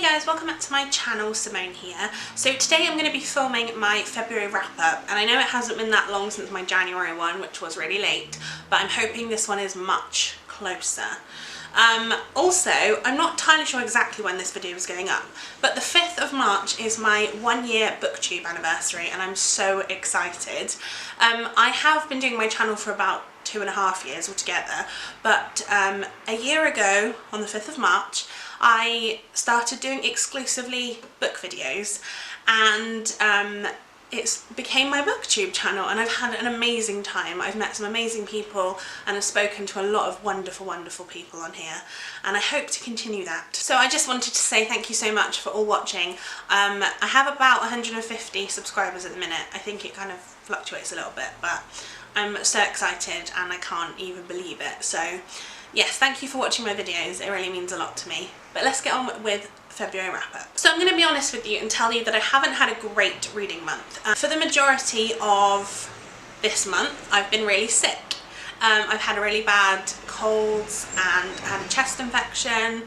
Hey guys, welcome back to my channel, Simone here. So today I'm going to be filming my February wrap up, and I know it hasn't been that long since my January one, which was really late, but I'm hoping this one is much closer. Also, I'm not entirely sure exactly when this video is going up, but the 5th of March is my 1-year booktube anniversary and I'm so excited. I have been doing my channel for about 2.5 years altogether, but a year ago on the 5th of March I started doing exclusively book videos, and it became my booktube channel, and I've had an amazing time. I've met some amazing people and I've spoken to a lot of wonderful people on here, and I hope to continue that. So I just wanted to say thank you so much for all watching. I have about 150 subscribers at the minute. I think it kind of fluctuates a little bit, but I'm so excited and I can't even believe it. So yes, thank you for watching my videos, it really means a lot to me. But let's get on with February wrap up. So I'm going to be honest with you and tell you that I haven't had a great reading month. For the majority of this month I've been really sick. I've had a really bad colds and had a chest infection,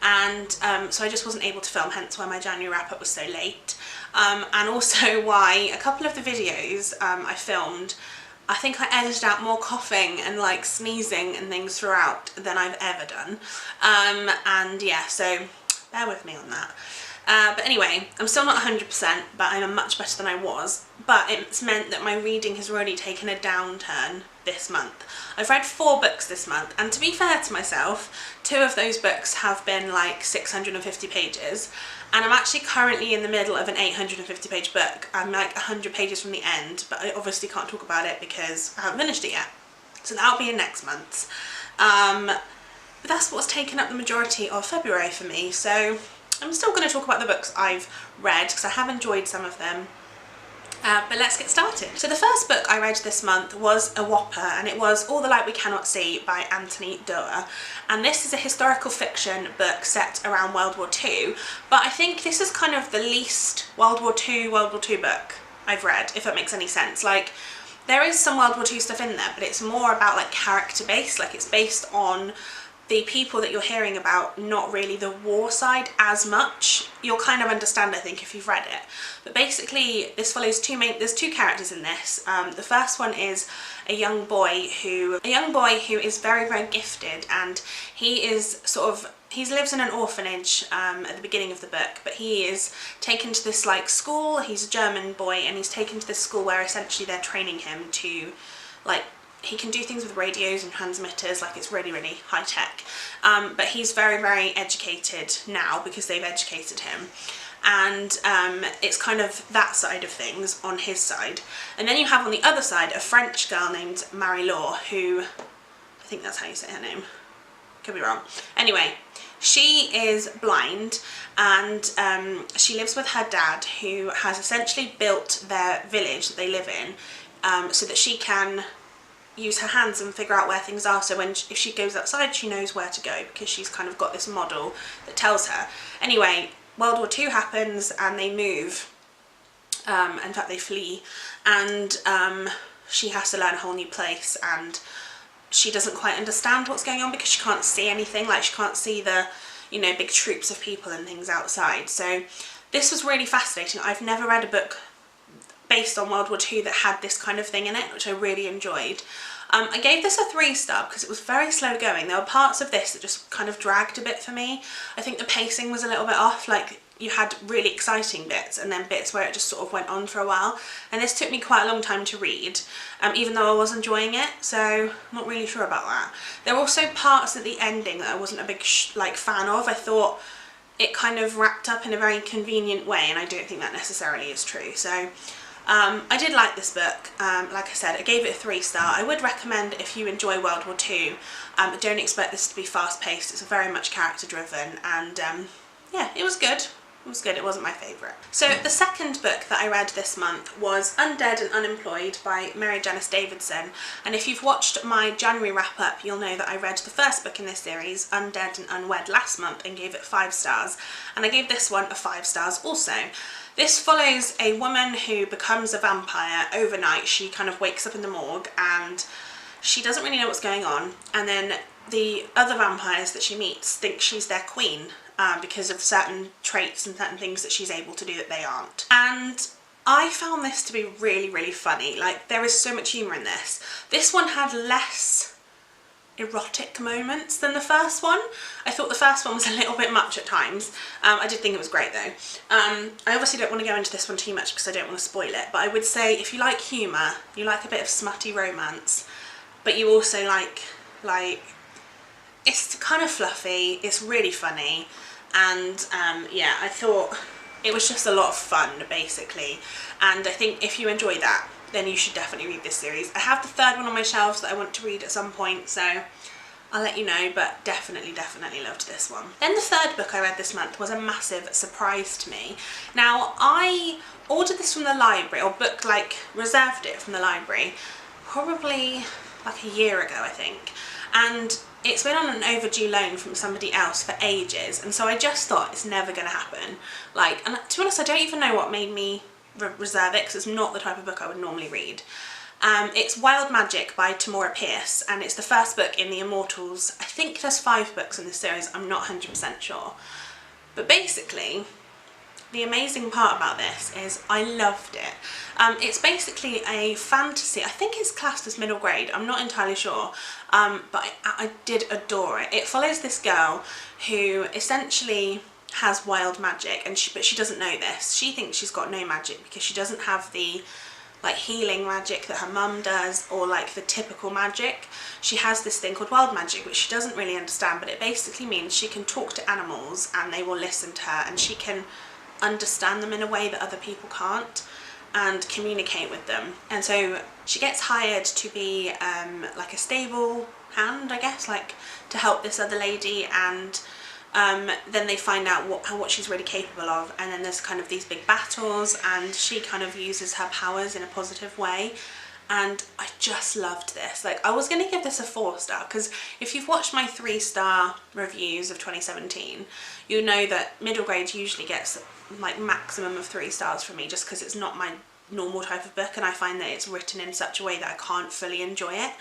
and so I just wasn't able to film, hence why my January wrap up was so late. And also why a couple of the videos I filmed, I think I edited out more coughing and like sneezing and things throughout than I've ever done. And yeah, so bear with me on that. But anyway, I'm still not 100%, but I'm much better than I was. But it's meant that my reading has really taken a downturn this month. I've read 4 books this month, and to be fair to myself, 2 of those books have been like 650 pages, and I'm actually currently in the middle of an 850 page book. I'm like 100 pages from the end, but I obviously can't talk about it because I haven't finished it yet. So that'll be in next month's. But that's what's taken up the majority of February for me, so I'm still going to talk about the books I've read because I have enjoyed some of them. But let's get started. So the first book I read this month was a whopper, and it was All the Light We Cannot See by Anthony Doerr. And this is a historical fiction book set around World War II, but I think this is kind of the least World War II book I've read, if that makes any sense. Like, there is some World War II stuff in there, but it's more about like character based, like it's based on the people that you're hearing about, not really the war side as much. You'll kind of understand, I think, if you've read it. But basically this follows there's two characters in this. The first one is a young boy who is very gifted, and he lives in an orphanage at the beginning of the book, but he is taken to this like school. He's a German boy, and he's taken to this school where essentially they're training him to, like, he can do things with radios and transmitters, like it's really high tech. But he's very educated now because they've educated him. And it's kind of that side of things on his side. And then you have on the other side a French girl named Marie-Laure, who, I think that's how you say her name, could be wrong. Anyway, she is blind, and she lives with her dad, who has essentially built their village that they live in so that she can use her hands and figure out where things are, so if she goes outside she knows where to go, because she's kind of got this model that tells her. Anyway, World War II happens and they move, in fact they flee, and she has to learn a whole new place, and she doesn't quite understand what's going on because she can't see anything, like she can't see the, you know, big troops of people and things outside. So this was really fascinating. I've never read a book based on World War II that had this kind of thing in it, which I really enjoyed. I gave this a 3-star because it was very slow going. There were parts of this that just kind of dragged a bit for me. I think the pacing was a little bit off, like you had really exciting bits and then bits where it just sort of went on for a while, and this took me quite a long time to read, even though I was enjoying it, so I'm not really sure about that. There were also parts at the ending that I wasn't a big fan of. I thought it kind of wrapped up in a very convenient way, and I don't think that necessarily is true. So I did like this book. Like I said, I gave it a 3-star. I would recommend, if you enjoy World War II, don't expect this to be fast-paced. It's very much character-driven, and yeah, it was good. It was good. It wasn't my favourite. So the second book that I read this month was Undead and Unemployed by Mary Janice Davidson, and if you've watched my January wrap-up, you'll know that I read the first book in this series, Undead and Unwed, last month and gave it 5 stars, and I gave this one a 5 stars also. This follows a woman who becomes a vampire overnight. She kind of wakes up in the morgue and she doesn't really know what's going on, and then the other vampires that she meets think she's their queen, because of certain traits and certain things that she's able to do that they aren't. And I found this to be really, really funny. Like, there is so much humour in this. This one had less erotic moments than the first one. I thought the first one was a little bit much at times. I did think it was great though. I obviously don't want to go into this one too much because I don't want to spoil it, but I would say if you like humour, you like a bit of smutty romance, but you also like it's kind of fluffy, it's really funny, and yeah, I thought it was just a lot of fun basically, and I think if you enjoy that, then you should definitely read this series. I have the third one on my shelves that I want to read at some point, so I'll let you know, but definitely loved this one. Then the third book I read this month was a massive surprise to me. Now, I ordered this from the library, or reserved it from the library, probably like a year ago, I think, and it's been on an overdue loan from somebody else for ages, and so I just thought it's never going to happen. And to be honest, I don't even know what made me reserve it, because it's not the type of book I would normally read. It's Wild Magic by Tamora Pierce, and it's the first book in the Immortals. I think there's 5 books in this series, I'm not 100% sure. But basically, the amazing part about this is I loved it. It's basically a fantasy, I think it's classed as middle grade, I'm not entirely sure, but I did adore it. It follows this girl who essentially has wild magic, but she doesn't know this. She thinks she's got no magic because she doesn't have the healing magic that her mum does, or the typical magic. She has this thing called wild magic, which she doesn't really understand, but it basically means she can talk to animals and they will listen to her, and she can understand them in a way that other people can't, and communicate with them. And so she gets hired to be a stable hand, I guess, to help this other lady, and then they find out what she's really capable of, and then there's kind of these big battles, and she kind of uses her powers in a positive way, and I just loved this. I was going to give this a 4-star, because if you've watched my 3-star reviews of 2017, you know that middle grade usually gets maximum of 3 stars from me, just because it's not my normal type of book, and I find that it's written in such a way that I can't fully enjoy it.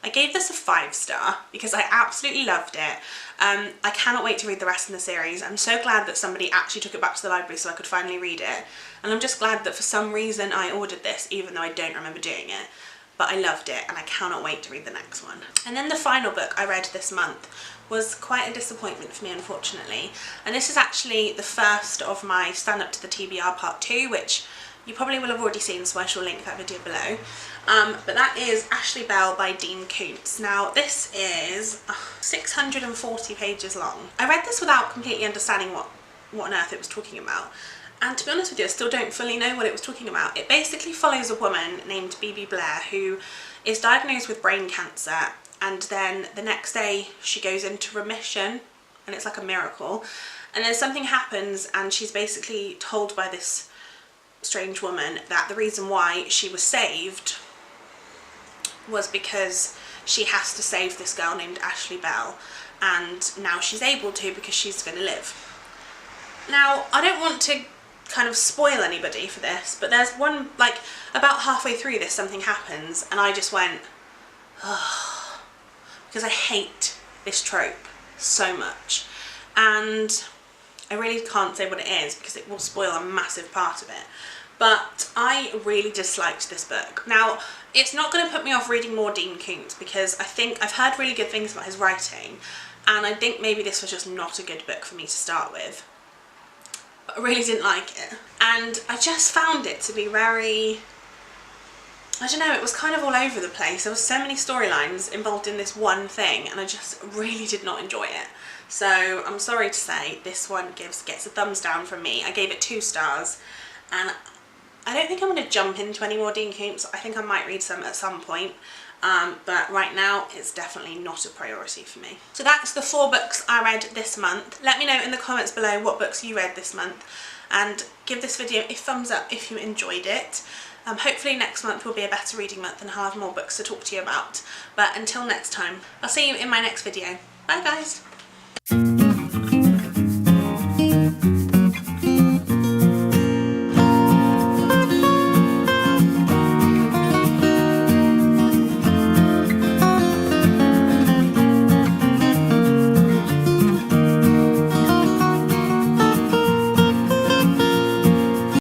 I gave this a 5-star because I absolutely loved it. I cannot wait to read the rest of the series. I'm so glad that somebody actually took it back to the library so I could finally read it. And I'm just glad that for some reason I ordered this, even though I don't remember doing it. But I loved it, and I cannot wait to read the next one. And then the final book I read this month was quite a disappointment for me, unfortunately. And this is actually the first of my stand up to the TBR part 2, which you probably will have already seen, so I shall link that video below. But that is Ashley Bell by Dean Koontz. Now, this is 640 pages long. I read this without completely understanding what on earth it was talking about. And to be honest with you, I still don't fully know what it was talking about. It basically follows a woman named B.B. Blair who is diagnosed with brain cancer, and then the next day she goes into remission, and it's like a miracle. And then something happens, and she's basically told by this strange woman that the reason why she was saved was because she has to save this girl named Ashley Bell, and now she's able to because she's going to live. Now, I don't want to kind of spoil anybody for this, but there's one, about halfway through this, something happens, and I just went, oh, because I hate this trope so much, and I really can't say what it is because it will spoil a massive part of it. But I really disliked this book. Now, it's not going to put me off reading more Dean Koontz, because I think I've heard really good things about his writing, and I think maybe this was just not a good book for me to start with. But I really didn't like it. And I just found it to be very, I don't know, it was kind of all over the place. There was so many storylines involved in this one thing, and I just really did not enjoy it. So I'm sorry to say, this one gets a thumbs down from me. I gave it 2 stars, and I don't think I'm going to jump into any more Dean Koontz. I think I might read some at some point, but right now it's definitely not a priority for me. So that's the 4 books I read this month. Let me know in the comments below what books you read this month, and give this video a thumbs up if you enjoyed it. Hopefully next month will be a better reading month and I'll have more books to talk to you about. But until next time, I'll see you in my next video. Bye guys!